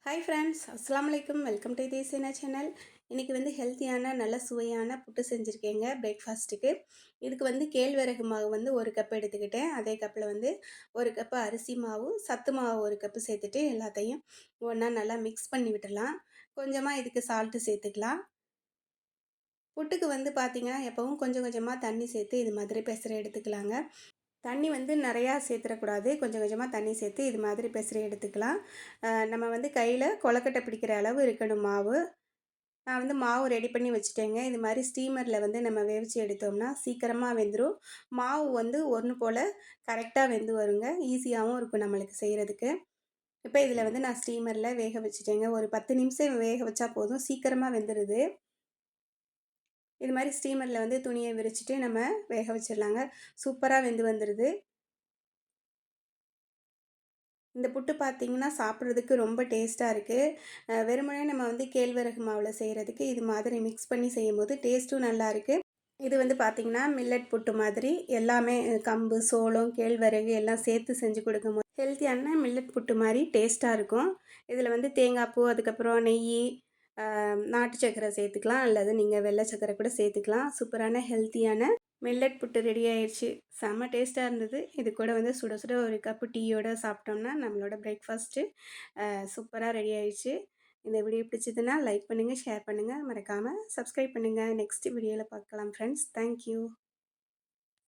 Hi friends, அஸ்ஸலாமு அலைக்கும். Welcome to Desiyana channel. இன்றைக்கி வந்து ஹெல்த்தியான நல்ல சுவையான புட்டு செஞ்சுருக்கேங்க பிரேக்ஃபாஸ்ட்டுக்கு. இதுக்கு வந்து கேழ்வரகு மாவு வந்து 1 கப் எடுத்துக்கிட்டேன். அதே கப்பில் வந்து 1 கப்பு அரிசி மாவு, சத்து மாவு 1 கப்பு சேர்த்துட்டு எல்லாத்தையும் ஒன்றா நல்லா மிக்ஸ் பண்ணி விட்டுடலாம். கொஞ்சமாக இதுக்கு சால்ட்டு சேர்த்துக்கலாம். புட்டுக்கு வந்து பார்த்திங்கன்னா எப்போவும் கொஞ்சம் கொஞ்சமாக தண்ணி சேர்த்து இது மாதிரி பெசர எடுத்துக்கலாங்க. தண்ணி வந்து நிறையா சேர்த்துடக்கூடாது. கொஞ்சம் கொஞ்சமாக தண்ணி சேர்த்து இது மாதிரி பெசரி எடுத்துக்கலாம். நம்ம வந்து கையில் கொழக்கட்டை பிடிக்கிற அளவு இருக்கணும் மாவு. நான் வந்து மாவு ரெடி பண்ணி வச்சுட்டேங்க. இது மாதிரி ஸ்டீமரில் வந்து நம்ம வேவிச்சு எடுத்தோம்னா சீக்கிரமாக வெந்துடும். மாவு வந்து ஒன்று போல் கரெக்டாக வெந்து வருங்க. ஈஸியாகவும் இருக்கும் நம்மளுக்கு செய்கிறதுக்கு. இப்போ இதில் வந்து நான் ஸ்டீமரில் வேக வச்சுட்டேங்க. ஒரு 10 நிமிஷம் வேக வச்சா போதும், சீக்கிரமாக வெந்துடுது. இது மாதிரி ஸ்டீமரில் வந்து துணியை விரிச்சிட்டு நம்ம வேக வச்சிடலாங்க. சூப்பராக வெந்து வந்துடுது. இந்த புட்டு பார்த்திங்கன்னா சாப்பிட்றதுக்கு ரொம்ப டேஸ்ட்டாக இருக்குது. வெறுமனே நம்ம வந்து கேழ்வரகு மாவில் செய்கிறதுக்கு இது மாதிரி மிக்ஸ் பண்ணி செய்யும்போது டேஸ்ட்டும் நல்லாயிருக்கு. இது வந்து பார்த்திங்கன்னா மில்லட் புட்டு மாதிரி எல்லாமே கம்பு, சோளம், கேழ்வரகு எல்லாம் சேர்த்து செஞ்சு கொடுக்கும்போது ஹெல்த்தியான மில்லட் புட்டு மாதிரி டேஸ்ட்டாக இருக்கும். இதில் வந்து தேங்காய் பூ, அதுக்கப்புறம் நெய், நாட்டு சக்கரை சேர்த்துக்கலாம், அல்லது நீங்கள் வெள்ளை சக்கரை கூட சேர்த்துக்கலாம். சூப்பரான ஹெல்த்தியான மில்லட் புட்டு ரெடி ஆயிடுச்சு. செம்ம டேஸ்ட்டாக இருந்தது. இது கூட வந்து சுட சுட ஒரு கப்பு டீயோட சாப்பிட்டோம்னா நம்மளோட பிரேக்ஃபாஸ்ட்டு சூப்பராக ரெடி ஆயிடுச்சு. இந்த வீடியோ பிடிச்சதுன்னா லைக் பண்ணுங்கள், ஷேர் பண்ணுங்கள், மறக்காமல் சப்ஸ்கிரைப் பண்ணுங்கள். நெக்ஸ்ட் வீடியோவில் பார்க்கலாம் ஃப்ரெண்ட்ஸ். தேங்க்யூ.